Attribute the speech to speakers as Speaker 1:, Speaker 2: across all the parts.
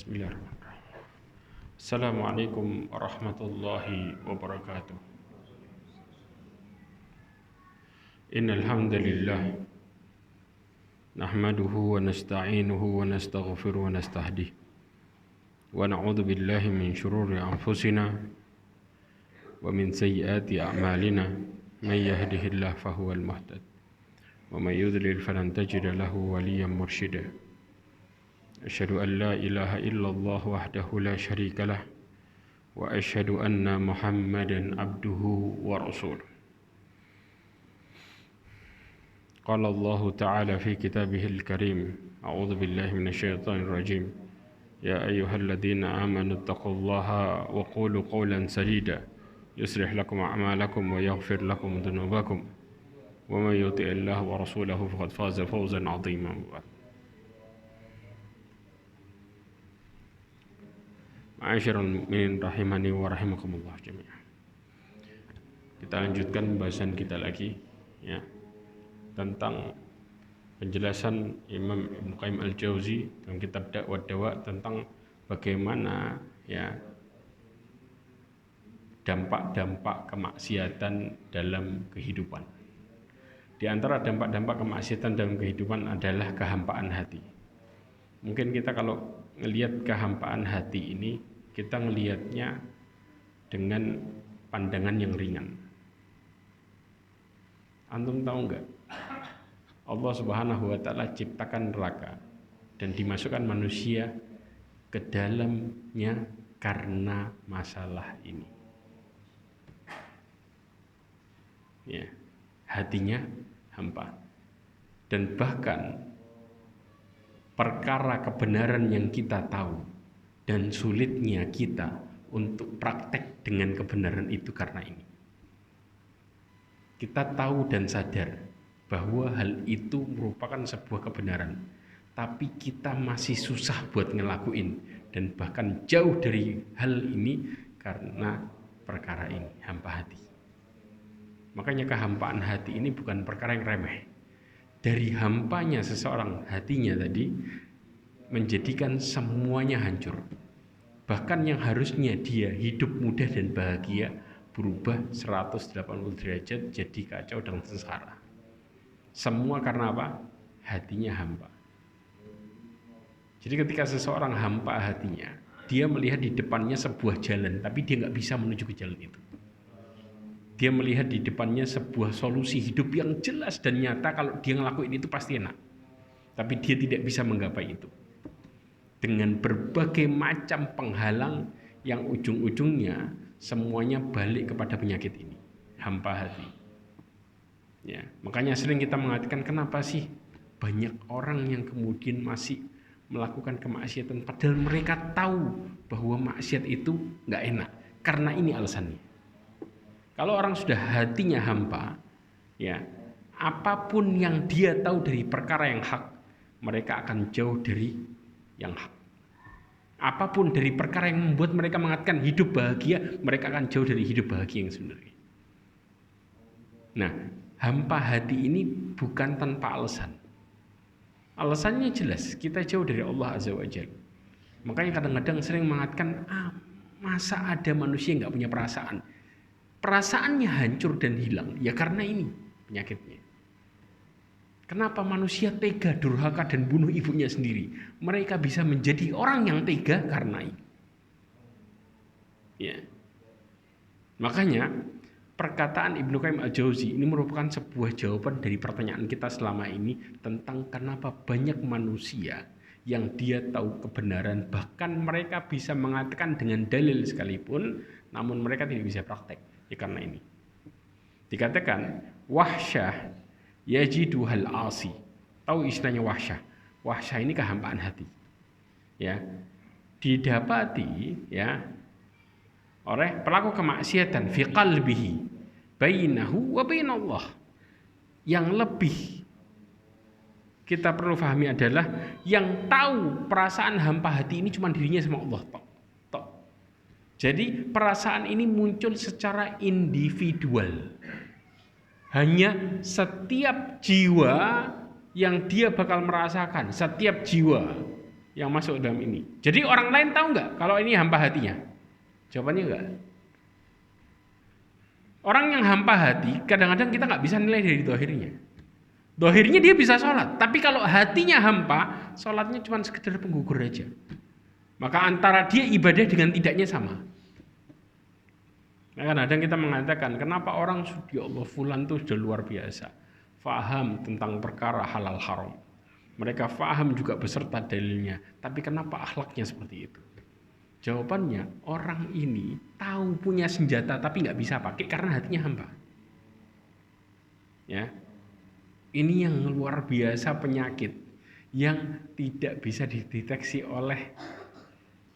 Speaker 1: Bismillahirrahmanirrahim. Assalamualaikum warahmatullahi wabarakatuh. Innal hamdalillah nahmaduhu wa nasta'inuhu wa nastaghfiruhu wa nastahdihi wa na'udzu billahi min shururi anfusina wa min sayyiati a'malina may yahdihillahu fahuwal muhtad wa may yudlil falan tajida lahu waliyyan mursyida. Asyhadu an la ilaha illallah wahdahu la syarika lah wa asyhadu anna Muhammadan abduhu wa rasuluh. Qala Allah ta'ala fi kitabihil karim, a'udzu billahi minasyaitonir rajim. Ya ayyuhalladzina amanu taqullaha wa qulu qawlan sadida yuslih lakum a'malakum wa yaghfir lakum dhunubakum wa may yuti'illaha wa rasulahu faqad faza fawzan 'aziman. Ma'asyiral mu'minin rahimani wa rahimakumullah jami'an. Kita lanjutkan pembahasan kita lagi ya tentang penjelasan Imam Ibnu Qayyim Al-Jauzi dalam kitab Da'wah Dawa tentang bagaimana ya dampak-dampak kemaksiatan dalam kehidupan. Di antara dampak-dampak kemaksiatan dalam kehidupan adalah kehampaan hati. Mungkin kita kalau ngelihat kehampaan hati ini, kita ngelihatnya dengan pandangan yang ringan. Antum tahu enggak? Allah Subhanahu wa taala ciptakan neraka dan dimasukkan manusia ke dalamnya karena masalah ini. Ya, hatinya hampa. Dan bahkan perkara kebenaran yang kita tahu dan sulitnya kita untuk praktek dengan kebenaran itu karena ini. Kita tahu dan sadar bahwa hal itu merupakan sebuah kebenaran, tapi kita masih susah buat ngelakuin dan bahkan jauh dari hal ini karena perkara ini, hampa hati. Makanya kehampaan hati ini bukan perkara yang remeh. Dari hampanya seseorang hatinya tadi menjadikan semuanya hancur. Bahkan yang harusnya dia hidup mudah dan bahagia berubah 180 derajat jadi kacau dan sengsara. Semua karena apa? Hatinya hampa. Jadi ketika seseorang hampa hatinya, dia melihat di depannya sebuah jalan, tapi dia nggak bisa menuju ke jalan itu. Dia melihat di depannya sebuah solusi hidup yang jelas dan nyata, kalau dia ngelakuin itu pasti enak. Tapi dia tidak bisa menggapai itu. Dengan berbagai macam penghalang yang ujung-ujungnya semuanya balik kepada penyakit ini, hampa hati. Ya, makanya sering kita mengatakan kenapa sih banyak orang yang kemudian masih melakukan kemaksiatan padahal mereka tahu bahwa maksiat itu nggak enak. Karena ini alasannya. Kalau orang sudah hatinya hampa, ya, apapun yang dia tahu dari perkara yang hak, mereka akan jauh dari yang hak. Apapun dari perkara yang membuat mereka mengatakan hidup bahagia, mereka akan jauh dari hidup bahagia yang sebenarnya. Nah, hampa hati ini bukan tanpa alasan. Alasannya jelas, kita jauh dari Allah Azza wa Jalla. Makanya kadang-kadang sering mengatakan, masa ada manusia yang gak punya perasaan? Perasaannya hancur dan hilang, ya karena ini penyakitnya. Kenapa manusia tega, durhaka dan bunuh ibunya sendiri? Mereka bisa menjadi orang yang tega karena ini. Ya. Makanya perkataan Ibnu Qayyim Al-Jauzi ini merupakan sebuah jawaban dari pertanyaan kita selama ini tentang kenapa banyak manusia yang dia tahu kebenaran, bahkan mereka bisa mengatakan dengan dalil sekalipun, namun mereka tidak bisa praktek. Ya karena ini. Dikatakan wahsyah yajiduhal asi. Tahu istilahnya wahsyah? Wahsyah ini kehampaan hati. Ya. Didapati ya oleh pelaku kemaksiatan fi qalbihi bainahu wa bainallah. Yang lebih kita perlu pahami adalah yang tahu perasaan hampa hati ini cuma dirinya sama Allah. Tok. Jadi perasaan ini muncul secara individual. Hanya setiap jiwa yang dia bakal merasakan, setiap jiwa yang masuk dalam ini. Jadi orang lain tahu nggak kalau ini hampa hatinya? Jawabannya enggak. Orang yang hampa hati, kadang-kadang kita nggak bisa nilai dari dohirnya. Dohirnya dia bisa sholat, tapi kalau hatinya hampa, sholatnya cuma sekedar penggugur aja. Maka antara dia ibadah dengan tidaknya sama. Nah, kadang-kadang kita mengatakan, kenapa orang ya Allah fulan tuh sudah luar biasa, faham tentang perkara halal haram. Mereka faham juga beserta dalilnya, tapi kenapa akhlaknya seperti itu? Jawabannya, orang ini tahu punya senjata tapi nggak bisa pakai karena hatinya hampa. Ya, ini yang luar biasa penyakit yang tidak bisa dideteksi oleh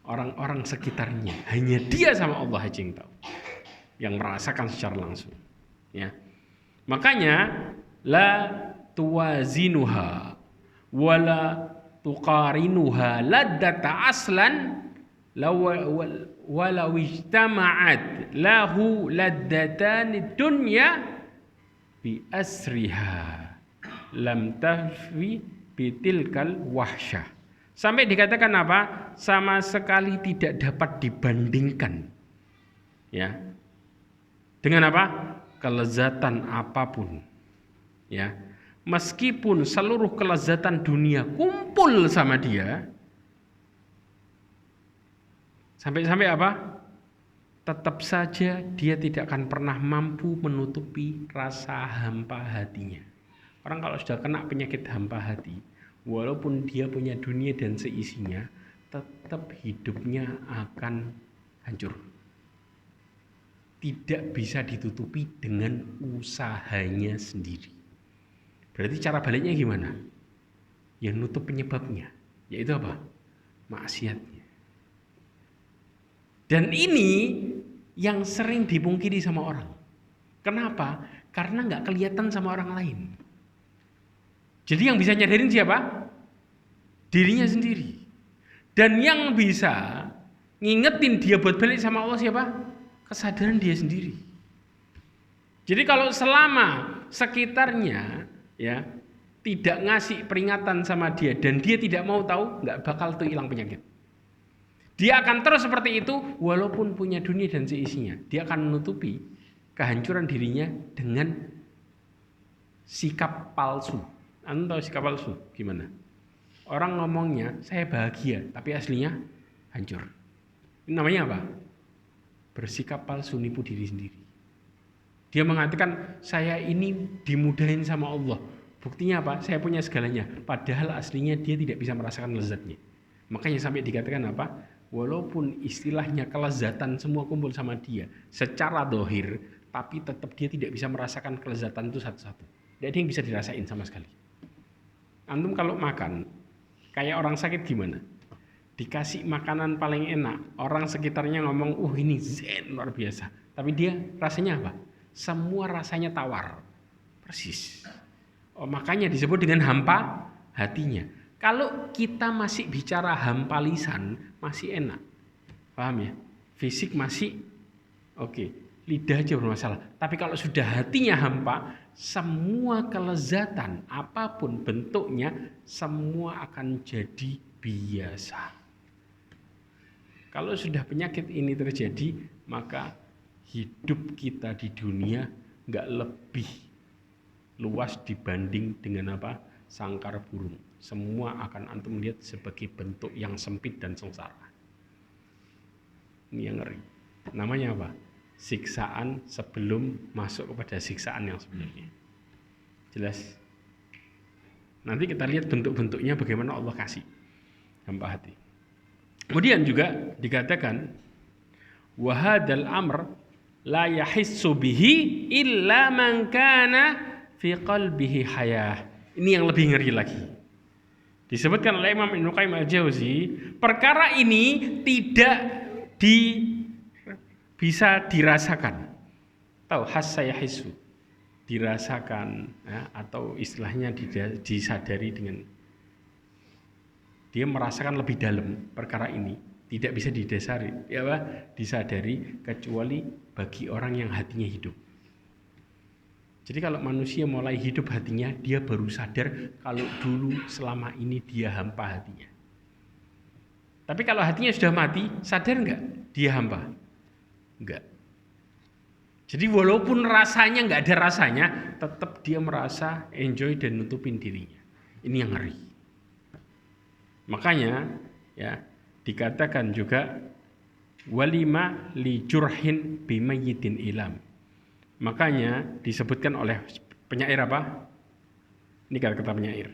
Speaker 1: orang-orang sekitarnya. Hanya dia sama Allah aja yang tahu, yang merasakan secara langsung. Ya, makanya la tuwazinuha wala tuqarinuha laddata aslan walau ijtama'at lahu laddatan dunya bi asriha lam tahfi bitilkal wahsyah. Sampai dikatakan apa? Sama sekali tidak dapat dibandingkan. Ya. Dengan apa? Kelezatan apapun. Ya. Meskipun seluruh kelezatan dunia kumpul sama dia, sampai apa? Tetap saja dia tidak akan pernah mampu menutupi rasa hampa hatinya. Orang kalau sudah kena penyakit hampa hati, walaupun dia punya dunia dan seisinya, tetap hidupnya akan hancur. Tidak bisa ditutupi dengan usahanya sendiri. Berarti cara baliknya gimana? Ya nutup penyebabnya, yaitu apa? Maksiatnya. Dan ini yang sering dipungkiri sama orang. Kenapa? Karena nggak kelihatan sama orang lain. Jadi yang bisa nyadarin siapa? Dirinya sendiri. Dan yang bisa ngingetin dia buat balik sama Allah siapa? Kesadaran dia sendiri. Jadi kalau selama sekitarnya ya tidak ngasih peringatan sama dia dan dia tidak mau tahu, nggak bakal tuh hilang penyakit. Dia akan terus seperti itu walaupun punya dunia dan seisinya. Dia akan menutupi kehancuran dirinya dengan sikap palsu. Anda tahu sikap palsu gimana? Orang ngomongnya saya bahagia, tapi aslinya hancur. Ini namanya apa? Bersikap palsu, nipu diri sendiri. Dia mengatakan saya ini dimudahin sama Allah. Buktinya apa? Saya punya segalanya. Padahal aslinya dia tidak bisa merasakan lezatnya. Makanya sampai dikatakan apa? Walaupun istilahnya kelezatan semua kumpul sama dia secara dohir, tapi tetap dia tidak bisa merasakan kelezatan itu satu-satu. Tidak ada yang bisa dirasain sama sekali. Antum kalau makan, kayak orang sakit gimana? Dikasih makanan paling enak, orang sekitarnya ngomong, ini zen luar biasa. Tapi dia rasanya apa? Semua rasanya tawar. Persis. Makanya disebut dengan hampa hatinya. Kalau kita masih bicara hampa lisan, masih enak. Paham ya? Fisik masih oke. Lidah aja bermasalah. Tapi kalau sudah hatinya hampa, semua kelezatan, apapun bentuknya, semua akan jadi biasa. Kalau sudah penyakit ini terjadi, maka hidup kita di dunia nggak lebih luas dibanding dengan apa? Sangkar burung. Semua akan antum lihat sebagai bentuk yang sempit dan sengsara. Ini yang ngeri. Namanya apa? Siksaan sebelum masuk kepada siksaan yang sebenarnya. Jelas? Nanti kita lihat bentuk-bentuknya bagaimana Allah kasih hampa hati. Kemudian juga dikatakan wahadal amr la yahissu bihi illa man kana fi qalbihi hayah. Ini yang lebih ngeri lagi. Disebutkan oleh Imam Ibnu Qayyim Al-Jauzi, perkara ini tidak bisa dirasakan. Tahu hassa yahissu, dirasakan ya, atau istilahnya disadari dengan dia merasakan lebih dalam perkara ini, tidak bisa disadari kecuali bagi orang yang hatinya hidup. Jadi kalau manusia mulai hidup hatinya, dia baru sadar kalau dulu selama ini dia hampa hatinya. Tapi kalau hatinya sudah mati, sadar nggak dia hamba? Enggak. Jadi walaupun rasanya nggak ada rasanya, tetap dia merasa enjoy dan nutupin dirinya. Ini yang ngeri. Makanya ya dikatakan juga walima li jurhin bimayyitin ilam. Makanya disebutkan oleh penyair apa? Ini kata penyair.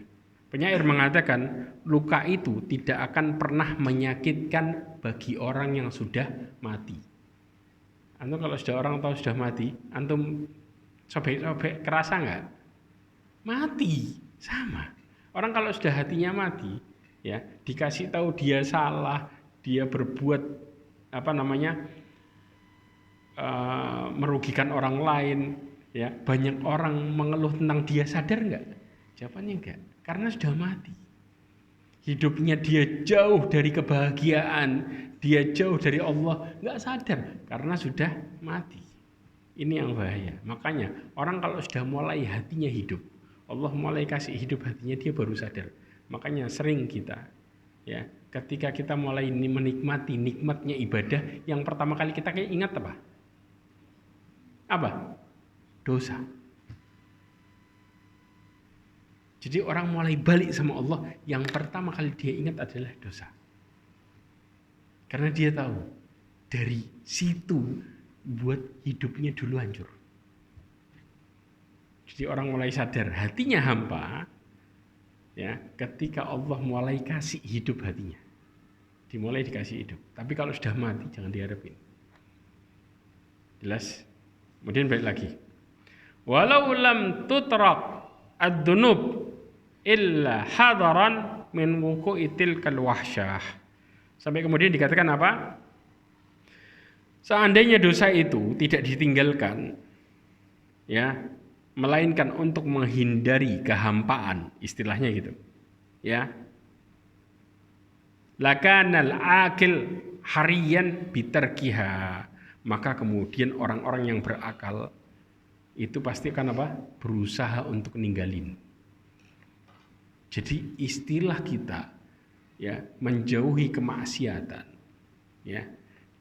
Speaker 1: Penyair mengatakan luka itu tidak akan pernah menyakitkan bagi orang yang sudah mati. Antum kalau sudah orang tahu sudah mati, antum sobek-sobek kerasa nggak? Mati, sama. Orang kalau sudah hatinya mati, ya dikasih tahu dia salah, dia berbuat merugikan orang lain, ya banyak orang mengeluh tentang dia, sadar nggak? Jawabannya enggak, karena sudah mati. Hidupnya dia jauh dari kebahagiaan, dia jauh dari Allah, nggak sadar karena sudah mati. Ini yang bahaya. Makanya orang kalau sudah mulai hatinya hidup, Allah mulai kasih hidup hatinya, dia baru sadar. Makanya sering kita, ya, ketika kita mulai menikmati nikmatnya ibadah, yang pertama kali kita ingat apa? Apa? Dosa. Jadi orang mulai balik sama Allah, yang pertama kali dia ingat adalah dosa. Karena dia tahu dari situ buat hidupnya dulu hancur. Jadi orang mulai sadar hatinya hampa, ya, ketika Allah mulai kasih hidup hatinya. Dimulai dikasih hidup. Tapi kalau sudah mati jangan diharapin. Jelas? Kemudian balik lagi. Walau lam tutrak ad-dunub illa hadaran min wuqu'i tilkal wahsyah. Sampai kemudian dikatakan apa? Seandainya dosa itu tidak ditinggalkan, ya, melainkan untuk menghindari kehampaan, istilahnya gitu. Ya. Lakanal akil hariyan bitarkiha. Maka kemudian orang-orang yang berakal itu pasti akan apa? Berusaha untuk ninggalin. Jadi istilah kita, ya, menjauhi kemaksiatan, ya,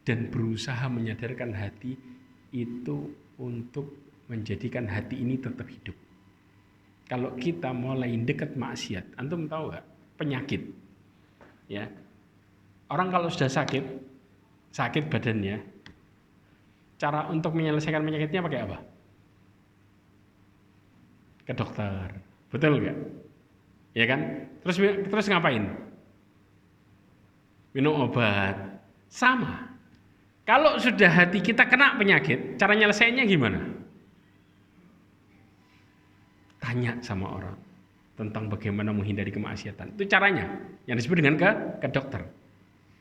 Speaker 1: dan berusaha menyadarkan hati itu untuk menjadikan hati ini tetap hidup. Kalau kita mulai dekat maksiat, antum tahu nggak? Penyakit, ya. Orang kalau sudah sakit badannya, cara untuk menyelesaikan penyakitnya pakai apa? Ke dokter, betul nggak? Ya kan? Terus ngapain? Minum obat. Sama. Kalau sudah hati kita kena penyakit, cara nyelesainnya gimana? Tanya sama orang tentang bagaimana menghindari kemaksiatan. Itu caranya. Yang disebut dengan ke dokter.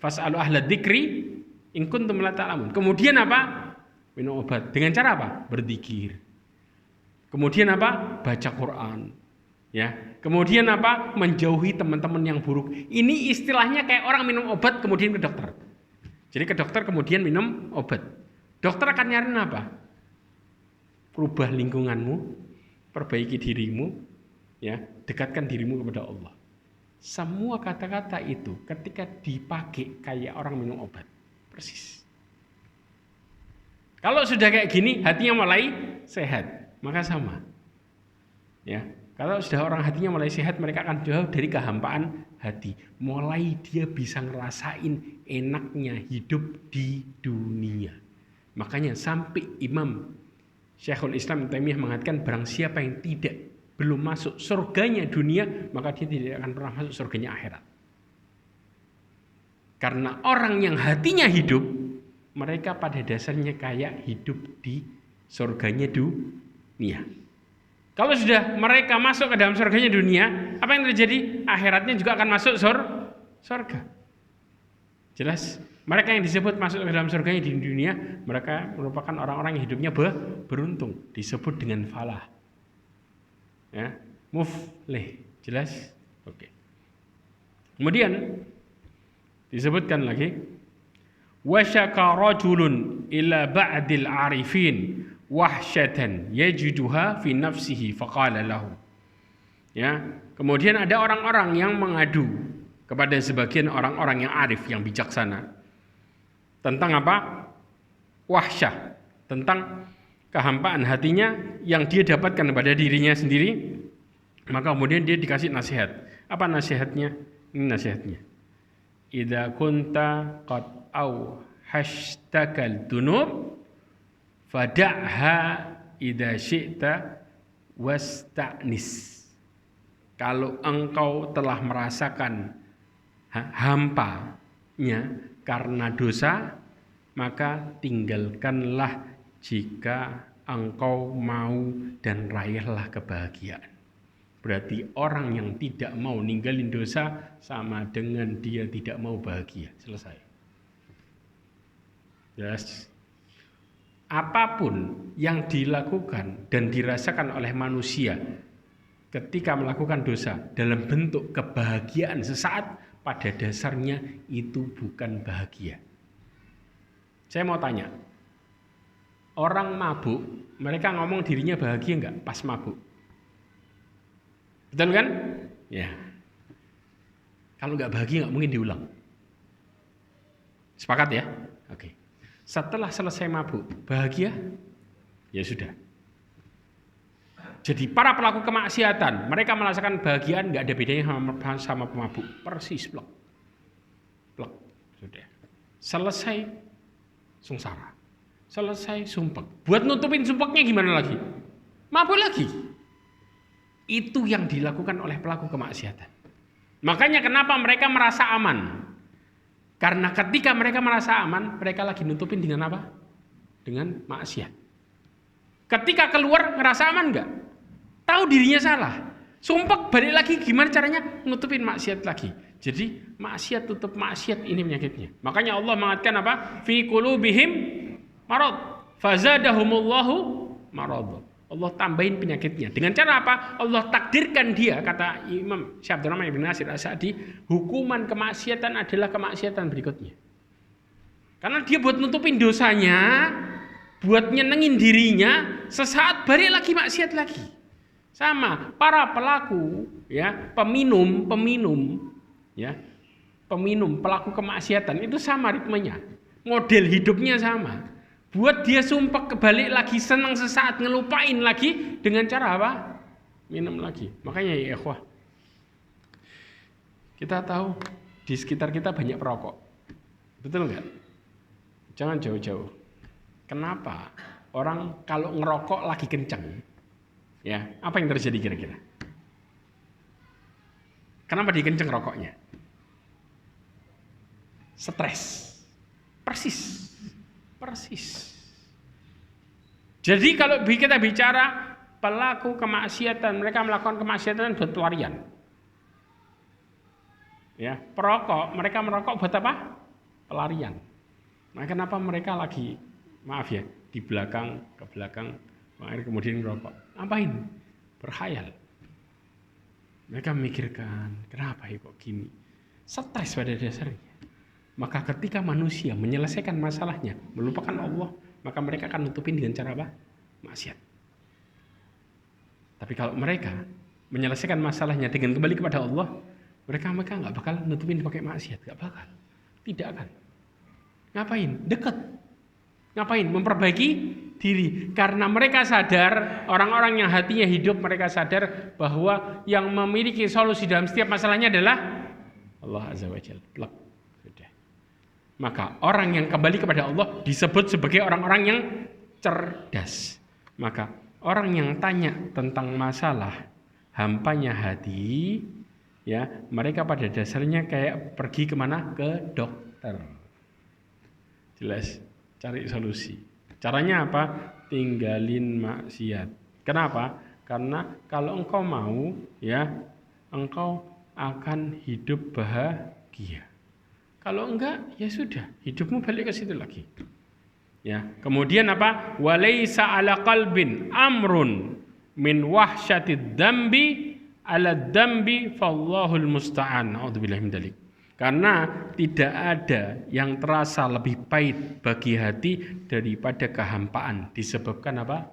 Speaker 1: Fas'alu ahla dzikri in kuntum la ta'lamun. Kemudian apa? Minum obat. Dengan cara apa? Berzikir. Kemudian apa? Baca Quran. Ya. Kemudian apa? Menjauhi teman-teman yang buruk. Ini istilahnya kayak orang minum obat kemudian ke dokter. Jadi ke dokter kemudian minum obat. Dokter akan nyariin apa? Rubah lingkunganmu, perbaiki dirimu, ya, dekatkan dirimu kepada Allah. Semua kata-kata itu ketika dipakai kayak orang minum obat, persis. Kalau sudah kayak gini, hatinya mulai sehat, maka sama. Ya, kalau sudah orang hatinya mulai sehat, mereka akan jauh dari kehampaan hati. Mulai dia bisa ngerasain enaknya hidup di dunia. Makanya sampai Imam Syekhul Islam Ibnu Taimiyah mengatakan barang siapa yang belum masuk surganya dunia, maka dia tidak akan pernah masuk surganya akhirat. Karena orang yang hatinya hidup, mereka pada dasarnya kayak hidup di surganya dunia. Kalau sudah mereka masuk ke dalam surganya dunia, apa yang terjadi? Akhiratnya juga akan masuk surga. Jelas? Mereka yang disebut masuk ke dalam surganya di dunia, mereka merupakan orang-orang yang hidupnya beruntung, disebut dengan falah. Ya, muflih. Jelas? Oke. Kemudian disebutkan lagi wa syaka rajulun ila ba'dil arifin wahsyatan yajiduha fi nafsihi faqala lahu. Ya, kemudian ada orang-orang yang mengadu, kepada sebagian orang-orang yang arif, yang bijaksana. Tentang apa? Wahsyah, tentang kehampaan hatinya yang dia dapatkan pada dirinya sendiri. Maka kemudian dia dikasih nasihat. Apa nasihatnya? Ini nasihatnya. Idza kunta qad au hashtakal dunub fada'ha idza syi'ta wasta'nis. Kalau engkau telah merasakan hampanya karena dosa, maka tinggalkanlah jika engkau mau dan raihlah kebahagiaan. Berarti orang yang tidak mau ninggalin dosa sama dengan dia tidak mau bahagia. Selesai. Yes. Apapun yang dilakukan dan dirasakan oleh manusia ketika melakukan dosa dalam bentuk kebahagiaan sesaat, pada dasarnya itu bukan bahagia. Saya mau tanya, orang mabuk, mereka ngomong dirinya bahagia enggak pas mabuk? Betul kan? Ya. Kalau enggak bahagia enggak mungkin diulang. Sepakat ya? Oke. Setelah selesai mabuk, bahagia? Ya sudah. Jadi para pelaku kemaksiatan, mereka merasakan bahagian enggak ada bedanya sama pemabuk. Persis plek. Plek. Sudah. Selesai sengsara. Selesai sumpek. Buat nutupin sumpeknya gimana lagi? Mabuk lagi. Itu yang dilakukan oleh pelaku kemaksiatan. Makanya kenapa mereka merasa aman? Karena ketika mereka merasa aman, mereka lagi nutupin dengan apa? Dengan maksiat. Ketika keluar ngerasa aman enggak? Tahu dirinya salah. Sumpek balik lagi, gimana caranya? Nutupin maksiat lagi. Jadi maksiat tutup maksiat, ini penyakitnya. Makanya Allah mengatakan apa? Fi qulubihim marad fazadahumullahu marad. Allah tambahin penyakitnya. Dengan cara apa? Allah takdirkan dia, kata Imam Syekh Abdul Rahman bin Nasir As-Sa'di, hukuman kemaksiatan adalah kemaksiatan berikutnya. Karena dia buat nutupin dosanya, buat nyenengin dirinya, sesaat balik lagi maksiat lagi. Sama para pelaku, ya, peminum, ya, pelaku kemaksiatan itu sama ritmenya, model hidupnya sama. Buat dia sumpah kebalik lagi, senang sesaat, ngelupain lagi dengan cara apa? Minum lagi. Makanya ya ikhwah, kita tahu di sekitar kita banyak perokok, betul nggak? Jangan jauh-jauh. Kenapa orang kalau ngerokok lagi kencang, ya apa yang terjadi kira-kira? Kenapa dikenceng rokoknya? Stres. Persis. Jadi kalau kita bicara pelaku kemaksiatan, mereka melakukan kemaksiatan buat pelarian. Ya, perokok, mereka merokok buat apa? Pelarian. Nah, kenapa mereka lagi, maaf ya, di belakang, ke belakang, kemudian merokok? Ngapain? Berkhayal. Mereka memikirkan, kenapa ya kok gini? Stres pada dasarnya. Maka ketika manusia menyelesaikan masalahnya, melupakan Allah, maka mereka akan nutupin dengan cara apa? Maksiat. Tapi kalau mereka menyelesaikan masalahnya dengan kembali kepada Allah, mereka nggak bakal nutupin pakai maksiat, nggak bakal. Tidak akan. Ngapain? Dekat. Ngapain? Memperbaiki diri. Karena mereka sadar, orang-orang yang hatinya hidup, mereka sadar bahwa yang memiliki solusi dalam setiap masalahnya adalah Allah Azza wa Jalla. Maka orang yang kembali kepada Allah disebut sebagai orang-orang yang cerdas. Maka orang yang tanya tentang masalah hampanya hati, ya mereka pada dasarnya kayak pergi kemana? Ke dokter. Jelas, cari solusi. Caranya apa? Tinggalin maksiat. Kenapa? Karena kalau engkau mau, ya engkau akan hidup bahagia. Kalau enggak, ya sudah, hidupmu balik ke situ lagi. Ya, kemudian apa? Walaisa ala qalbin amrun min wahsyatid dambi ala dambi fallahul musta'an. A'udzubillahi min dzalik. Karena tidak ada yang terasa lebih pahit bagi hati daripada kehampaan disebabkan apa?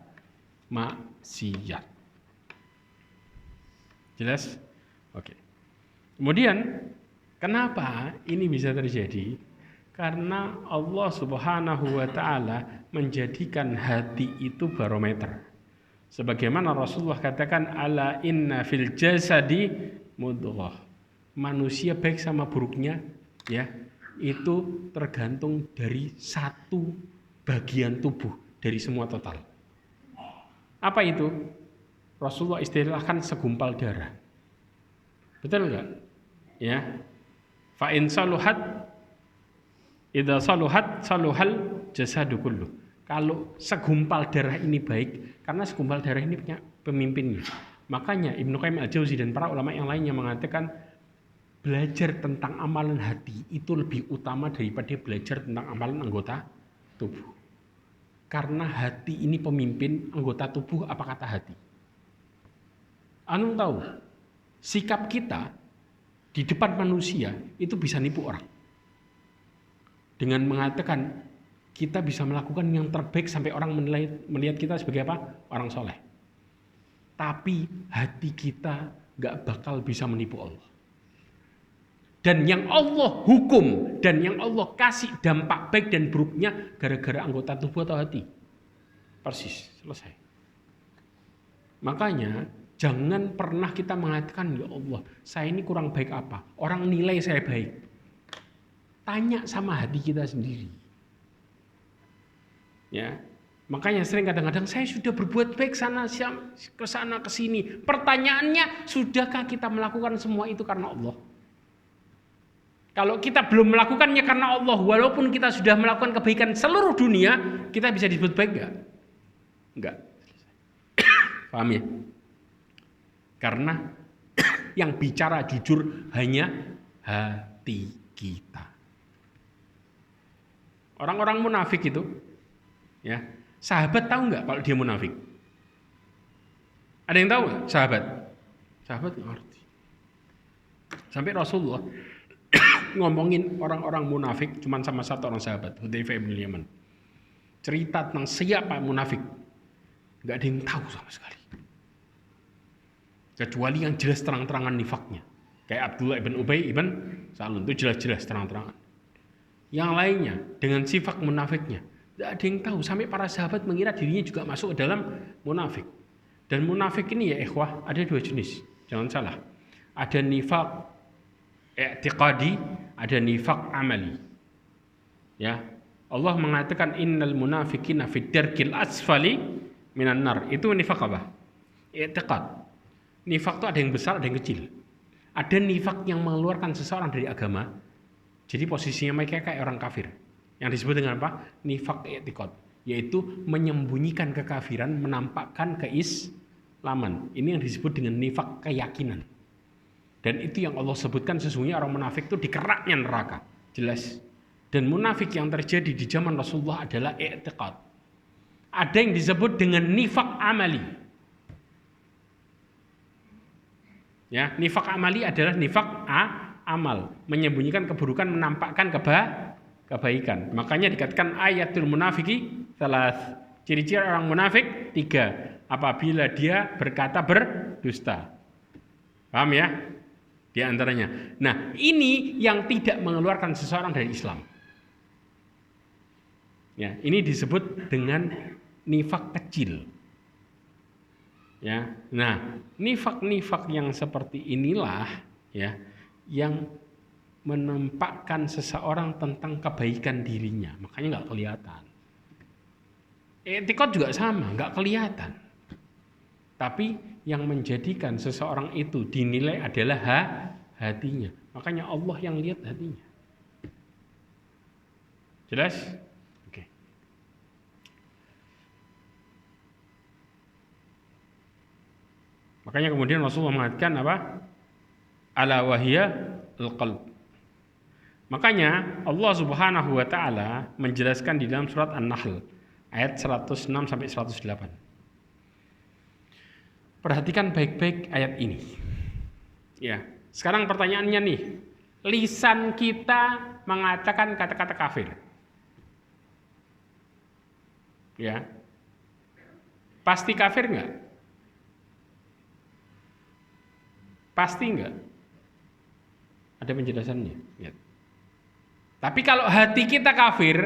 Speaker 1: Maksiat. Jelas? Oke. Kemudian Kenapa ini bisa terjadi? Karena Allah Subhanahu wa taala menjadikan hati itu barometer. Sebagaimana Rasulullah katakan, ala inna fil jasadi mudghah. Manusia baik sama buruknya ya, itu tergantung dari satu bagian tubuh dari semua total. Apa itu? Rasulullah istilahkan segumpal darah. Betul enggak? Ya. Fa in saluhat idza saluhat saluhal jasadu kullu. Kalau segumpal darah ini baik, karena segumpal darah ini punya pemimpinnya. Makanya Ibnu Qayyim Al-Jauzi dan para ulama yang lainnya mengatakan belajar tentang amalan hati itu lebih utama daripada belajar tentang amalan anggota tubuh. Karena hati ini pemimpin anggota tubuh, apa kata hati? Anu tahu, sikap kita di depan manusia itu bisa nipu orang. Dengan mengatakan kita bisa melakukan yang terbaik sampai orang melihat kita sebagai apa? Orang soleh. Tapi hati kita gak bakal bisa menipu Allah. Dan yang Allah hukum dan yang Allah kasih dampak baik dan buruknya gara-gara anggota tubuh atau hati. Persis, selesai. Makanya jangan pernah kita mengatakan, ya Allah, saya ini kurang baik apa? Orang nilai saya baik. Tanya sama hati kita sendiri. Ya, makanya sering kadang-kadang saya sudah berbuat baik sana ke sini. Pertanyaannya, sudahkah kita melakukan semua itu karena Allah? Kalau kita belum melakukannya karena Allah, walaupun kita sudah melakukan kebaikan seluruh dunia, kita bisa disebut baik enggak? Enggak. Paham ya? Karena yang bicara jujur hanya hati kita. Orang-orang munafik itu, ya, sahabat tahu nggak kalau dia munafik? Ada yang tahu nggak? Sahabat nggak ngerti. Sampai Rasulullah ngomongin orang-orang munafik cuman sama satu orang sahabat, Hudzaifah bin Yaman. Cerita tentang siapa munafik, nggak ada yang tahu sama sekali. Kecuali yang jelas terang-terangan nifaknya. Kayak Abdullah ibn Ubay ibn Salul itu jelas-jelas terang-terangan. Yang lainnya dengan sifat munafiknya tidak ada yang tahu. Sampai para sahabat mengira dirinya juga masuk ke dalam munafik. Dan munafik ini ya ikhwah ada dua jenis. Jangan salah. Ada nifak i'tiqadi, ada nifak amali. Ya. Allah mengatakan innal munafiqina fid darkil asfali minan nar. Itu nifak apa? I'tiqad. Nifak itu ada yang besar, ada yang kecil. Ada nifak yang mengeluarkan seseorang dari agama. Jadi posisinya mereka kayak orang kafir. Yang disebut dengan apa? Nifak i'tiqad. Yaitu menyembunyikan kekafiran, menampakkan keislaman. Ini yang disebut dengan nifak keyakinan. Dan itu yang Allah sebutkan sesungguhnya orang munafik itu di keraknya neraka. Jelas. Dan munafik yang terjadi di zaman Rasulullah adalah i'tiqad. Ada yang disebut dengan nifak amali. Ya, nifak amali adalah nifak amal, menyembunyikan keburukan, menampakkan kebaikan. Makanya dikatakan ayatul munafiki salas. Ciri-ciri orang munafik 3. Apabila dia berkata berdusta. Paham ya? Di antaranya. Nah, ini yang tidak mengeluarkan seseorang dari Islam. Ya, ini disebut dengan nifak kecil. Ya, nah nifak-nifak yang seperti inilah ya yang menampakkan seseorang tentang kebaikan dirinya, makanya nggak kelihatan. I'tiqad juga sama, nggak kelihatan. Tapi yang menjadikan seseorang itu dinilai adalah hatinya, makanya Allah yang lihat hatinya. Jelas? Makanya kemudian Rasulullah mengatakan apa? Ala wahya al-qalb. Makanya Allah Subhanahu wa taala menjelaskan di dalam surat An-Nahl ayat 106 sampai 108. Perhatikan baik-baik ayat ini. Ya, sekarang pertanyaannya nih. Lisan kita mengatakan kata-kata kafir. Ya. Pasti kafir enggak? Pasti enggak? Ada penjelasannya. Ya. Tapi kalau hati kita kafir,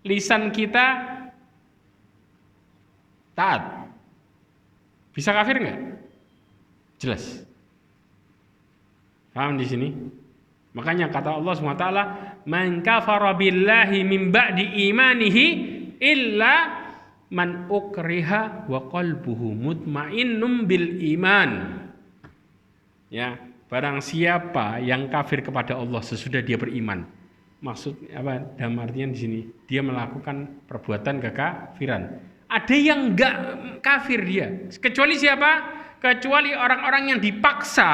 Speaker 1: lisan kita taat, bisa kafir nggak? Jelas. Paham di sini? Makanya kata Allah SWT, "Man kafara billahi min ba'di imanihi illa man ukriha wa qalbuhu mutmainnum bil iman." Ya, barang siapa yang kafir kepada Allah sesudah dia beriman. Maksud apa? Dalam artian di sini dia melakukan perbuatan kekafiran. Ada yang enggak kafir dia. Kecuali siapa? Kecuali orang-orang yang dipaksa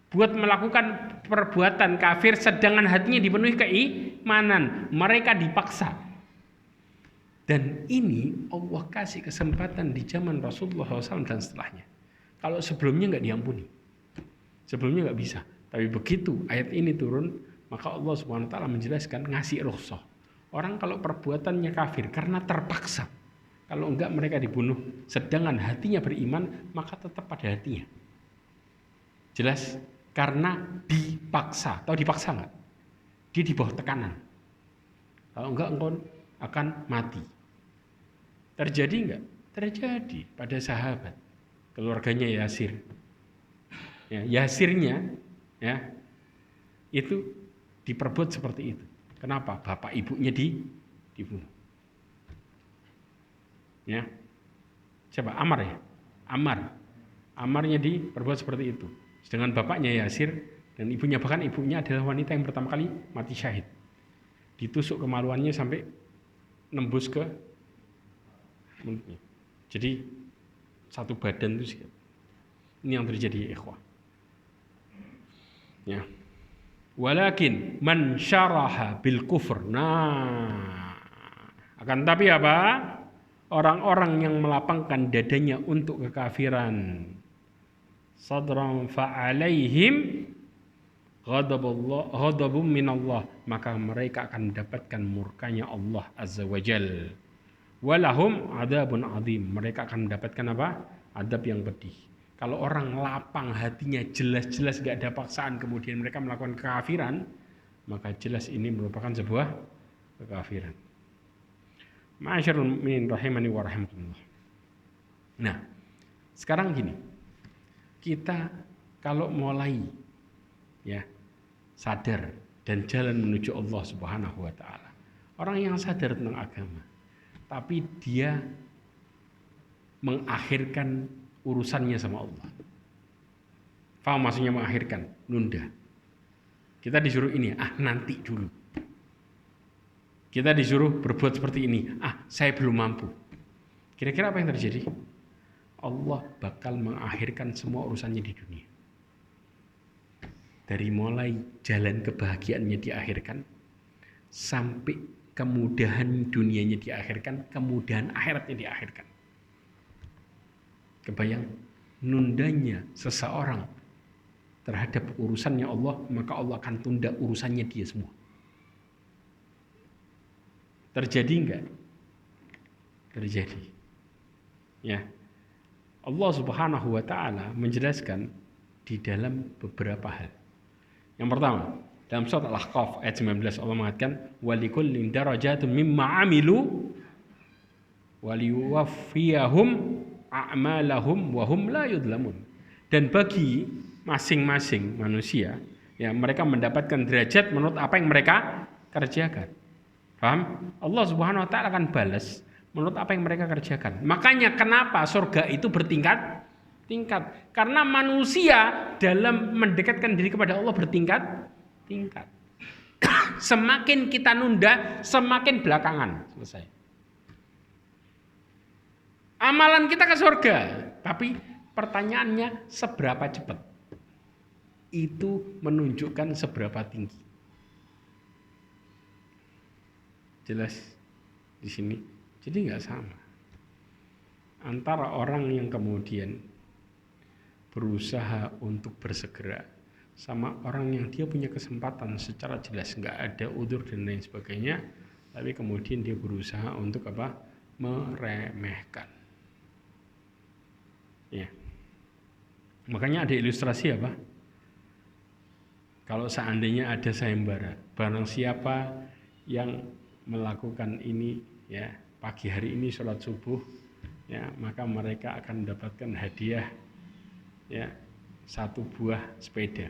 Speaker 1: buat melakukan perbuatan kafir sedangkan hatinya dipenuhi keimanan. Mereka dipaksa. Dan ini Allah kasih kesempatan di zaman Rasulullah SAW dan setelahnya. Kalau sebelumnya nggak diampuni. Sebelumnya nggak bisa. Tapi begitu ayat ini turun, maka Allah SWT menjelaskan ngasih rukhsah. Orang kalau perbuatannya kafir karena terpaksa. Kalau enggak mereka dibunuh. Sedangkan hatinya beriman, maka tetap pada hatinya. Jelas? Karena dipaksa. Tahu dipaksa enggak? Dia di bawah tekanan. Kalau enggak engkau akan mati. Terjadi enggak? Terjadi pada sahabat. Keluarganya Yasir. Ya, Yasirnya ya, itu diperbuat seperti itu. Kenapa? Bapak ibunya dibunuh. Ya. Siapa? Ammar ya? Ammarnya diperbuat seperti itu. Sedangkan bapaknya Yasir dan ibunya, bahkan ibunya adalah wanita yang pertama kali mati syahid. Ditusuk kemaluannya sampai nembus ke mulutnya. Jadi satu badan itu sih. Ini yang terjadi ya ikhwah. Ya. Walakin man syaraha bil kufr. Nah, akan tapi apa? Orang-orang yang melapangkan dadanya untuk kekafiran, sadran fa'alaihim ghadabun minallah, maka mereka akan mendapatkan murkanya Allah Azza wa Jal. Walahum adabun azim, mereka akan mendapatkan apa? Adab yang pedih. Kalau orang lapang hatinya, jelas-jelas gak ada paksaan, kemudian mereka melakukan kekafiran, maka jelas ini merupakan sebuah kekafiran. Ma'asyarul mu'minin rahimani wa rahimakumullah. Nah, sekarang gini. Kita kalau mulai ya sadar dan jalan menuju Allah Subhanahu wa taala. Orang yang sadar tentang agama, tapi dia mengakhirkan urusannya sama Allah. Faham maksudnya mengakhirkan? Nunda. Kita disuruh ini, nanti dulu. Kita disuruh berbuat seperti ini. Saya belum mampu. Kira-kira apa yang terjadi? Allah bakal mengakhirkan semua urusannya di dunia. Dari mulai jalan kebahagiaannya diakhirkan, sampai kemudahan dunianya diakhirkan, kemudahan akhiratnya diakhirkan. Kebayang nundanya seseorang terhadap urusannya Allah, maka Allah akan tunda urusannya dia semua. Terjadi enggak? Terjadi. Ya. Allah Subhanahu wa taala menjelaskan di dalam beberapa hal. Yang pertama, dalam surat Al-Ahqaf ayat 19 Allah mengatakan walikullin darajatun mimma amilu waliwaffiyahum a'malahum wa hum la yudlamun. Dan bagi masing-masing manusia, ya mereka mendapatkan derajat menurut apa yang mereka kerjakan. Paham? Allah Subhanahu wa taala akan balas menurut apa yang mereka kerjakan. Makanya kenapa surga itu bertingkat-tingkat? Karena manusia dalam mendekatkan diri kepada Allah bertingkat-tingkat. Semakin kita nunda, semakin belakangan selesai. Amalan kita ke surga, tapi pertanyaannya seberapa cepat? Itu menunjukkan seberapa tinggi. Jelas di sini. Jadi nggak sama antara orang yang kemudian berusaha untuk bersegera sama orang yang dia punya kesempatan secara jelas nggak ada udzur dan lain sebagainya, tapi kemudian dia berusaha untuk apa? Meremehkan. Ya. Makanya ada ilustrasi apa? Kalau seandainya ada sayembara, barang siapa yang melakukan ini ya pagi hari ini sholat subuh ya maka mereka akan mendapatkan hadiah ya 1 buah sepeda.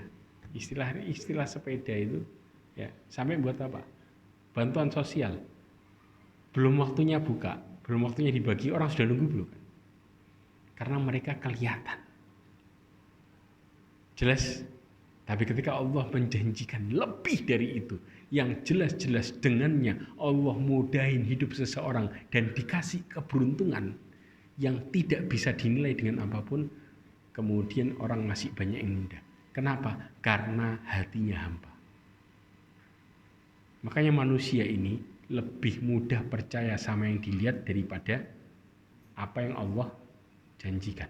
Speaker 1: Istilah sepeda itu ya sampai buat apa? Bantuan sosial. Belum waktunya buka, belum waktunya dibagi, orang sudah nunggu belum kan? Karena mereka kelihatan. Jelas. Tapi ketika Allah menjanjikan lebih dari itu, yang jelas-jelas dengannya Allah mudahin hidup seseorang dan dikasih keberuntungan yang tidak bisa dinilai dengan apapun, kemudian orang masih banyak yang nunda. Kenapa? Karena hatinya hampa. Makanya manusia ini lebih mudah percaya sama yang dilihat daripada apa yang Allah janjikan.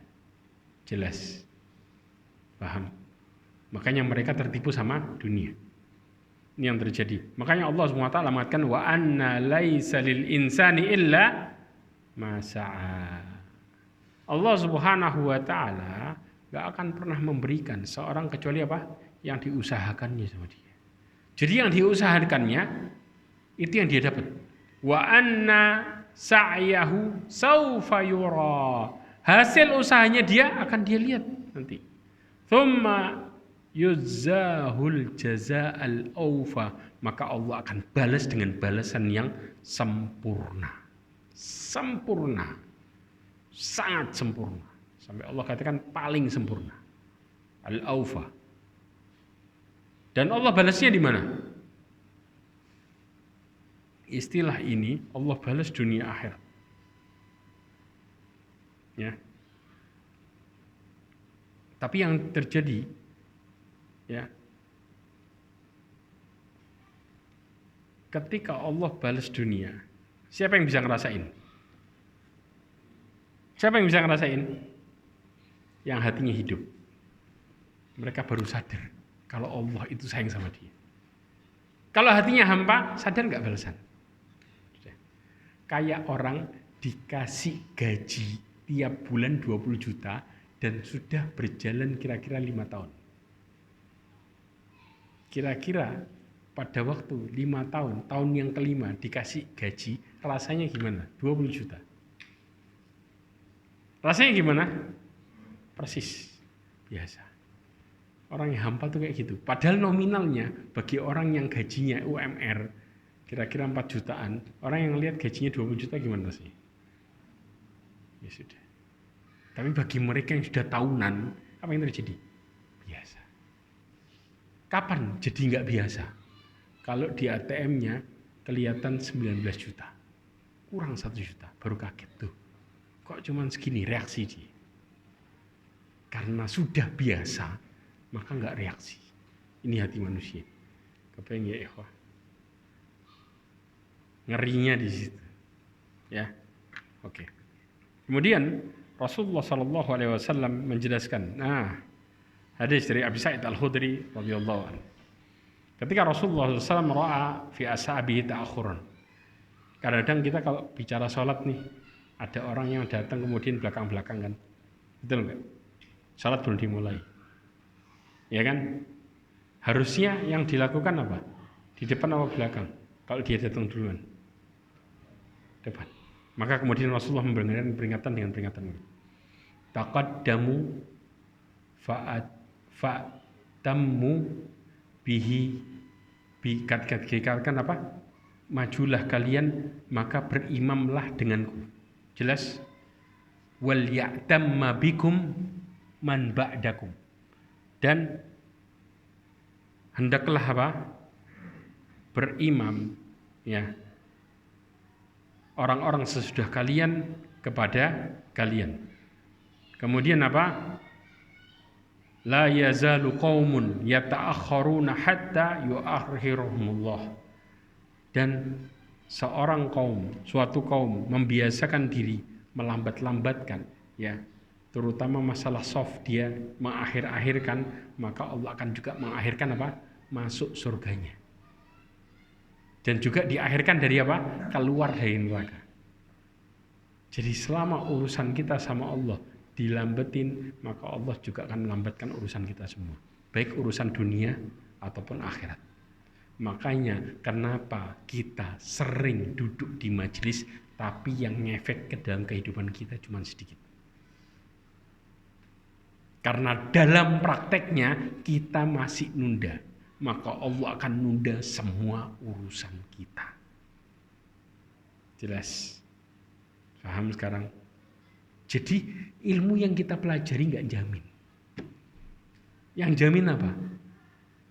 Speaker 1: Jelas. Paham? Makanya mereka tertipu sama dunia. Ini yang terjadi. Makanya Allah SWT mengatakan wa anna laisa lil insani illa ma sa'a. Allah Subhanahu wa taala enggak akan pernah memberikan seorang kecuali apa? Yang diusahakannya sama dia. Jadi yang diusahakannya itu yang dia dapat. Wa anna sa'yahu saufa yura. Hasil usahanya dia akan dia lihat nanti. Tsumma yuzahul jazaa'al aufa, maka Allah akan balas dengan balasan yang sempurna. Sempurna. Sangat sempurna. Sampai Allah katakan paling sempurna. Al-aufa. Dan Allah balasnya di mana? Istilah ini Allah balas dunia akhirat. Ya. Tapi yang terjadi ya, ketika Allah balas dunia, siapa yang bisa ngerasain? Siapa yang bisa ngerasain? Yang hatinya hidup. Mereka baru sadar kalau Allah itu sayang sama dia. Kalau hatinya hampa, sadar nggak balasan? Kayak orang dikasih gaji tiap bulan 20 juta dan sudah berjalan kira-kira 5 tahun. Kira-kira pada waktu 5 tahun, tahun yang kelima dikasih gaji, rasanya gimana? 20 juta. Rasanya gimana? Persis biasa. Orang yang hampa tuh kayak gitu. Padahal nominalnya bagi orang yang gajinya UMR kira-kira 4 jutaan, orang yang lihat gajinya 20 juta gimana sih? Ya sudah. Tapi bagi mereka yang sudah tahunan, apa yang terjadi? Biasa. Kapan jadi nggak biasa? Kalau di ATM-nya kelihatan 19 juta. Kurang 1 juta, baru kaget tuh. Kok cuman segini reaksi dia? Karena sudah biasa, maka nggak reaksi. Ini hati manusia. Kepengen ya ikhwah. Ngerinya di situ. Ya. Oke. Kemudian Rasulullah sallallahu alaihi wasallam menjelaskan. Nah, hadis dari Abi Sa'id Al-Khudri radhiyallahu anhu. Ketika Rasulullah SAW ra'a fi ashabihi ta'akhuran. Kadang-kadang kita kalau bicara sholat nih, ada orang yang datang kemudian belakang-belakang kan. Betul enggak? Sholat belum dimulai. Ya kan? Harusnya yang dilakukan apa? Di depan apa belakang? Kalau dia datang duluan. Depan. Maka kemudian Rasulullah memberikan peringatan dengan peringatan ini. Taqaddamu fa'tammu bihi dikatakan apa? Majulah kalian maka berimamlah denganku. Jelas? Wal ya'tamma bikum man ba'dakum. Dan hendaklah apa? Berimam ya. Orang-orang sesudah kalian kepada kalian. Kemudian apa? La yazalu qaumun yata'akhkharuna hatta yu'akhirahumullah. Dan seorang kaum, suatu kaum membiasakan diri melambat-lambatkan ya, terutama masalah soft dia mengakhir-akhirkan, maka Allah akan juga mengakhirkan apa? Masuk surganya. Dan juga diakhirkan dari apa? Keluar dari neraka. Jadi selama urusan kita sama Allah dilambatin, maka Allah juga akan melambatkan urusan kita semua. Baik urusan dunia ataupun akhirat. Makanya kenapa kita sering duduk di majelis tapi yang ngefek ke dalam kehidupan kita cuma sedikit. Karena dalam prakteknya kita masih nunda, maka Allah akan nunda semua urusan kita. Jelas? Paham sekarang? Jadi ilmu yang kita pelajari nggak jamin. Yang jamin apa?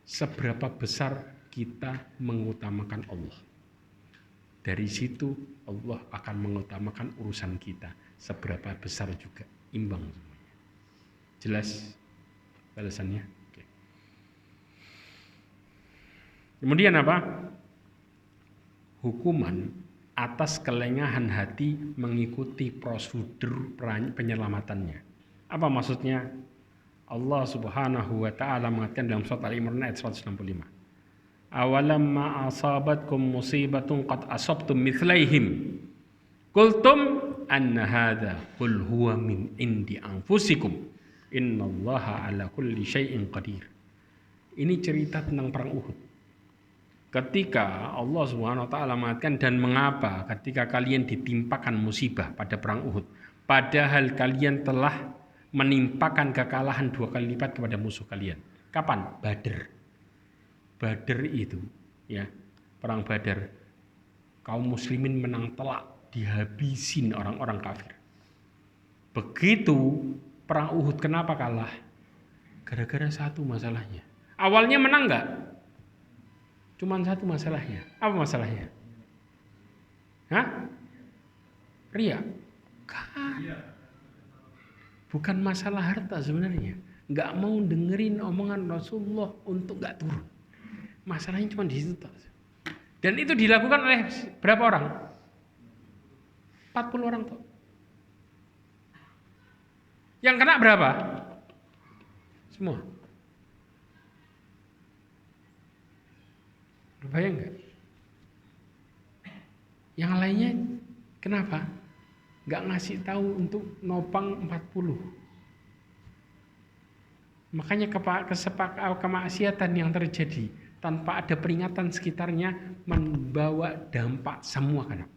Speaker 1: Seberapa besar kita mengutamakan Allah. Dari situ Allah akan mengutamakan urusan kita. Seberapa besar juga, imbang semuanya. Jelas balasannya? Oke. Kemudian apa? Hukuman atas kelengahan hati mengikuti prosedur penyelamatannya. Apa maksudnya? Allah Subhanahu wa taala mengatakan dalam surat Al-Imran ayat 165. Awalamma asabatkum musibatun qad asabtum mithlaihim qultum anna hadza qul huwa min indi anfusikum innallaha ala kulli syai'in qadir. Ini cerita tentang perang Uhud. Ketika Allah Subhanahu wa taala mengatakan dan mengapa ketika kalian ditimpakan musibah pada perang Uhud padahal kalian telah menimpakan kekalahan 2 kali lipat kepada musuh kalian. Kapan? Badar. Badar itu, ya, perang Badar, kaum muslimin menang telak, dihabisin orang-orang kafir. Begitu perang Uhud kenapa kalah? Gara-gara satu masalahnya. Awalnya menang nggak? Cuman satu masalahnya. Apa masalahnya? Hah? Ria? Kan. Bukan masalah harta sebenarnya. Nggak mau dengerin omongan Rasulullah untuk nggak turun. Masalahnya cuma di situ. Dan itu dilakukan oleh berapa orang? 40 orang tuh. Yang kena berapa? Semua. Bayang nggak? Yang lainnya kenapa? Nggak ngasih tahu untuk nopang 40. Makanya kemaksiatan yang terjadi tanpa ada peringatan sekitarnya membawa dampak semua kena.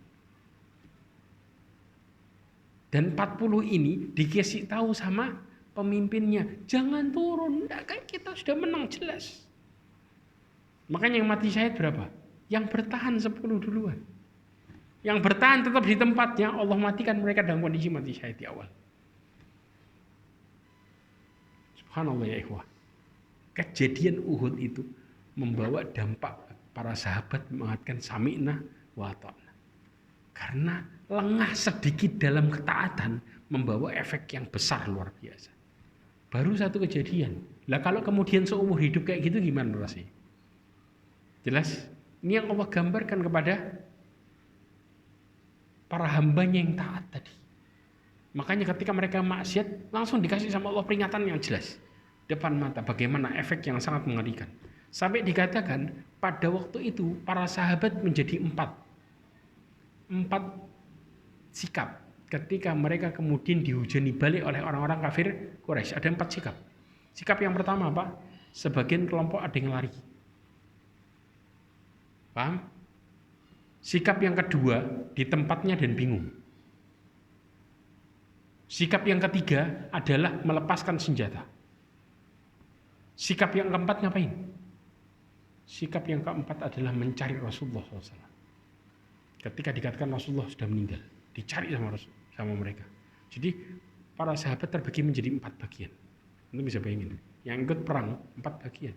Speaker 1: Dan 40 ini dikasih tahu sama pemimpinnya, jangan turun, kan kita sudah menang jelas. Makanya yang mati syahid berapa? Yang bertahan 10 duluan. Yang bertahan tetap di tempatnya, Allah matikan mereka dalam kondisi mati syahid di awal. Subhanallah ya ikhwah. Kejadian Uhud itu membawa dampak para sahabat mengatakan sami'na wa ata'na. Karena lengah sedikit dalam ketaatan membawa efek yang besar luar biasa. Baru satu kejadian. Lah kalau kemudian seumur hidup kayak gitu gimana rasanya? Jelas? Ini yang Allah gambarkan kepada para hambanya yang taat tadi. Makanya ketika mereka maksiat langsung dikasih sama Allah peringatan yang jelas. Depan mata bagaimana efek yang sangat mengerikan. Sampai dikatakan pada waktu itu para sahabat menjadi 4 sikap. Ketika mereka kemudian dihujani balik oleh orang-orang kafir Quraisy, ada 4 sikap. Sikap yang pertama apa? Sebagian kelompok ada yang lari. Paham? Sikap yang kedua di tempatnya dan bingung. Sikap yang ketiga adalah melepaskan senjata. Sikap yang keempat ngapain? Sikap yang keempat adalah mencari Rasulullah SAW. Ketika dikatakan Rasulullah sudah meninggal, dicari sama mereka. Jadi para sahabat terbagi menjadi 4 bagian. Anda bisa bayangin. Yang ikut perang 4 bagian.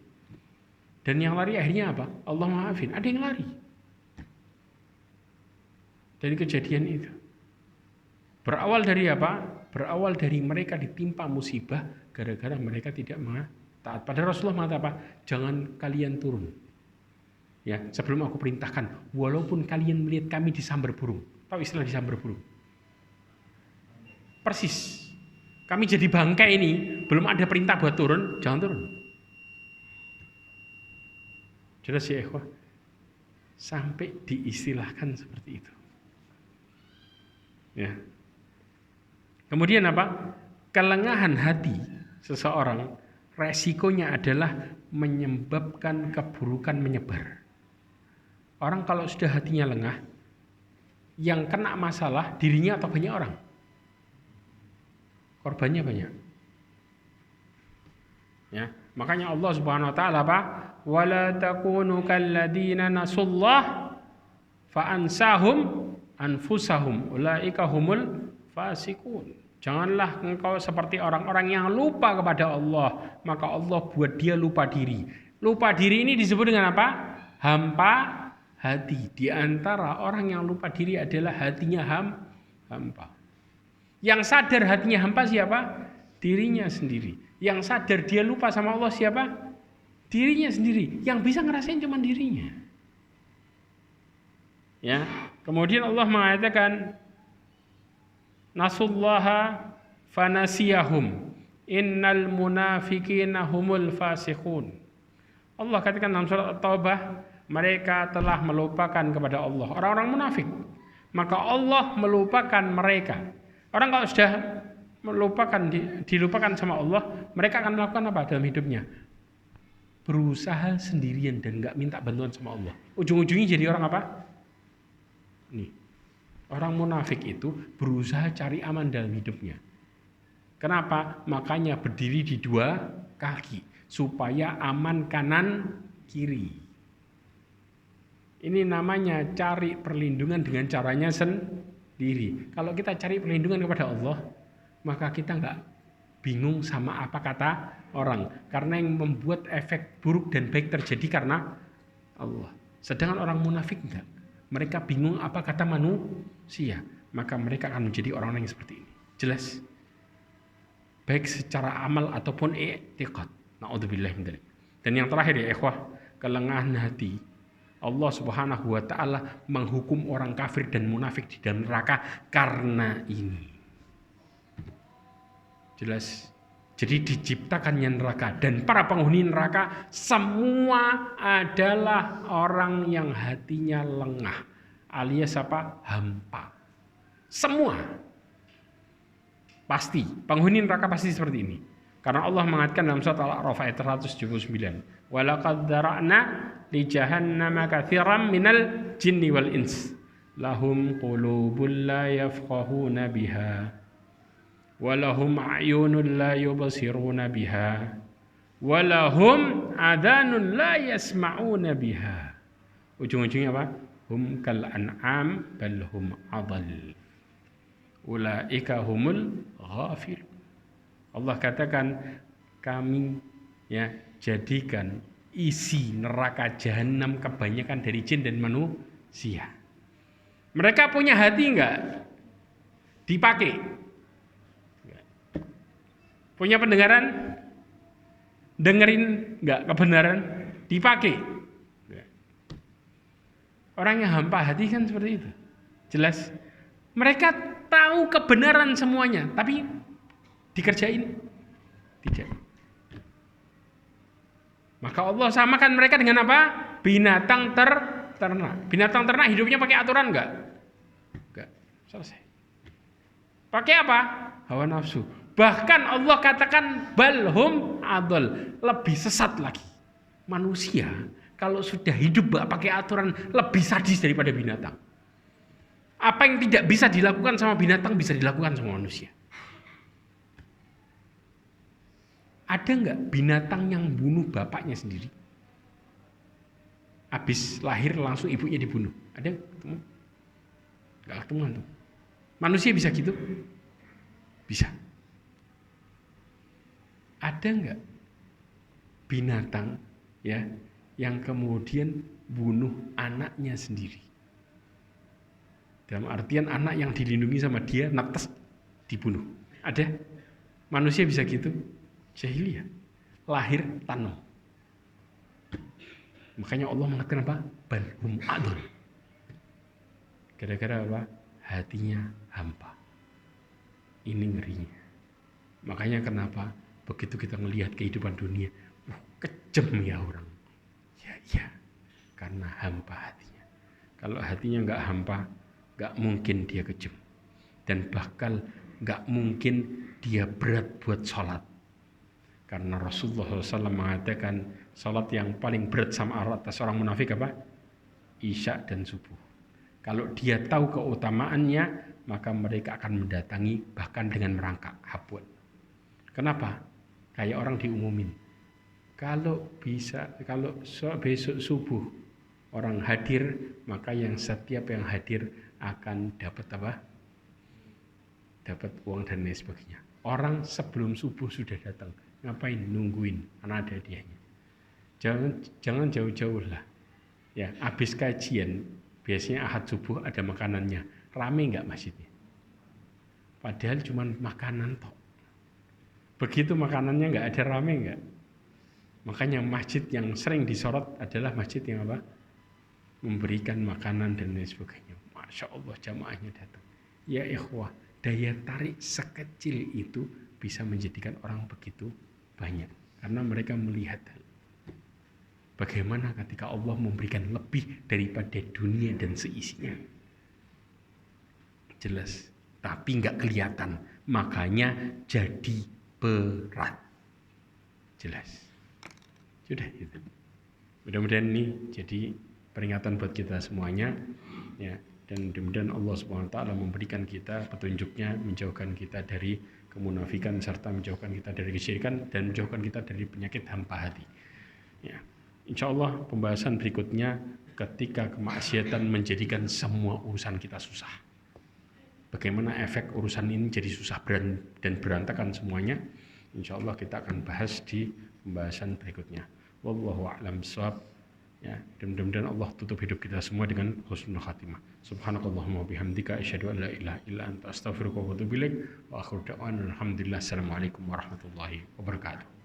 Speaker 1: Dan yang lari akhirnya apa? Allah maafin. Ada yang lari. Dari kejadian itu. Berawal dari apa? Berawal dari mereka ditimpa musibah gara-gara mereka tidak taat. Padahal Rasulullah mengatakan apa? Jangan kalian turun. Ya, sebelum aku perintahkan, walaupun kalian melihat kami disambar burung. Tahu istilah disambar burung? Persis. Kami jadi bangkai ini, belum ada perintah buat turun, jangan turun. Jelas ya ikhwah? Sampai diistilahkan seperti itu. Ya. Kemudian apa? Kelengahan hati seseorang resikonya adalah menyebabkan keburukan menyebar. Orang kalau sudah hatinya lengah, yang kena masalah dirinya atau banyak orang? Korbannya banyak. Ya, makanya Allah Subhanahu wa taala apa? Wala takunu kalladzina nasullah fa ansahum anfusahum ulaika humul fasikun. Janganlah engkau seperti orang-orang yang lupa kepada Allah, maka Allah buat dia lupa diri. Lupa diri ini disebut dengan apa? Hampa hati. Di antara orang yang lupa diri adalah hatinya hampa. Yang sadar hatinya hampa siapa? Dirinya sendiri. Yang sadar dia lupa sama Allah siapa? Dirinya sendiri. Yang bisa ngerasain cuma dirinya. Ya. Kemudian Allah mengatakan nasullaha fanasiyahum innal munafiqina humul fasiqun. Allah katakan dalam surat At-Taubah, mereka telah melupakan kepada Allah orang-orang munafik. Maka Allah melupakan mereka. Orang kalau sudah dilupakan sama Allah, mereka akan melakukan apa dalam hidupnya? Berusaha sendirian dan nggak minta bantuan sama Allah. Ujung-ujungnya jadi orang apa? Nih, orang munafik itu berusaha cari aman dalam hidupnya. Kenapa? Makanya berdiri di dua kaki supaya aman kanan kiri. Ini namanya cari perlindungan dengan caranya sendiri. Kalau kita cari perlindungan kepada Allah, maka kita nggak bingung sama apa kata orang. Karena yang membuat efek buruk dan baik terjadi karena Allah. Sedangkan orang munafik enggak. Mereka bingung apa kata manusia. Maka mereka akan menjadi orang-orang yang seperti ini. Jelas? Baik secara amal ataupun i'tiqad. Na'udzubillah min dzalik. Dan yang terakhir ya ikhwah, kelengahan hati. Allah Subhanahu wa taala menghukum orang kafir dan munafik di dalam neraka karena ini. Jelas. Jadi diciptakannya neraka dan para penghuni neraka semua adalah orang yang hatinya lengah, alias apa? Hampa. Semua. Pasti, penghuni neraka pasti seperti ini. Karena Allah mengatakan dalam surat Al-A'raf ayat 179, "Wa laqad dzara'na li jahannama katsiran minal jinni wal ins lahum qulubun la yafqahuna biha wa lahum a'yunun la yubsiruna biha wa lahum adhanun la yasma'una biha." Ujung-ujungnya apa? Hum kal an'am bal hum adall. Ulaika humul ghafil. Allah katakan kami ya jadikan isi neraka jahanam kebanyakan dari jin dan manusia. Mereka punya hati enggak? Dipakai. Punya pendengaran? Dengerin enggak kebenaran? Dipakai. Orang yang hampa hati kan seperti itu. Jelas. Mereka tahu kebenaran semuanya, tapi dikerjain tidak. Maka Allah samakan mereka dengan apa? Binatang ternak. Binatang ternak hidupnya pakai aturan enggak? Enggak. Selesai. Pakai apa? Hawa nafsu. Bahkan Allah katakan balhum adol, lebih sesat lagi. Manusia kalau sudah hidup enggak pakai aturan lebih sadis daripada binatang. Apa yang tidak bisa dilakukan sama binatang bisa dilakukan sama manusia. Ada nggak binatang yang bunuh bapaknya sendiri? Habis lahir langsung ibunya dibunuh. Ada ketemu? Nggak ketemu tuh. Manusia bisa gitu? Bisa. Ada nggak binatang ya yang kemudian bunuh anaknya sendiri? Dalam artian anak yang dilindungi sama dia netes dibunuh. Ada? Manusia bisa gitu? Jahiliyah. Lahir tanam. Makanya Allah mengatakan apa? Balhum adul. Gara-gara apa? Hatinya hampa. Ini ngerinya. Makanya kenapa begitu kita melihat kehidupan dunia, kejam ya orang. Ya. Karena hampa hatinya. Kalau hatinya nggak hampa, nggak mungkin dia kejam. Dan bahkan nggak mungkin dia berat buat sholat. Karena Rasulullah SAW mengatakan salat yang paling berat sama atas orang munafik apa? Isya dan subuh. Kalau dia tahu keutamaannya, maka mereka akan mendatangi bahkan dengan merangkak habun. Kenapa? Kayak orang diumumin. Kalau besok subuh orang hadir, maka setiap yang hadir akan dapat apa? Dapat uang dan lain sebagainya. Orang sebelum subuh sudah datang. Ngapain? Nungguin, karena ada hadiahnya. Jangan jauh-jauh lah. Ya, habis kajian, biasanya ahad subuh ada makanannya. Rame nggak masjidnya? Padahal cuma makanan tok. Begitu makanannya nggak ada, rame nggak? Makanya masjid yang sering disorot adalah masjid yang apa? Memberikan makanan dan lain sebagainya. Masya Allah jamaahnya datang. Ya ikhwah, daya tarik sekecil itu bisa menjadikan orang begitu banyak. Karena mereka melihat bagaimana ketika Allah memberikan lebih daripada dunia dan seisinya. Jelas, tapi nggak kelihatan. Makanya jadi berat. Jelas. Sudah gitu. Mudah-mudahan ini jadi peringatan buat kita semuanya, ya. Dan mudah-mudahan Allah Subhanahu wa taala memberikan kita petunjuknya, menjauhkan kita dari kemunafikan serta menjauhkan kita dari kesyirikan dan menjauhkan kita dari penyakit hampa hati. Ya. Insya Allah pembahasan berikutnya ketika kemaksiatan menjadikan semua urusan kita susah. Bagaimana efek urusan ini jadi susah dan berantakan semuanya. Insya Allah kita akan bahas di pembahasan berikutnya. Wallahu a'lam bishawab. Ya, dan mudah-mudahan Allah tutup hidup kita semua dengan husnul khatimah. Subhanakallahumma bihamdika asyhadu an la ilaha illa anta astaghfiruka wa atubu ilaik. Wa akhiru da'wana alhamdulillah. Assalamualaikum warahmatullahi wabarakatuh.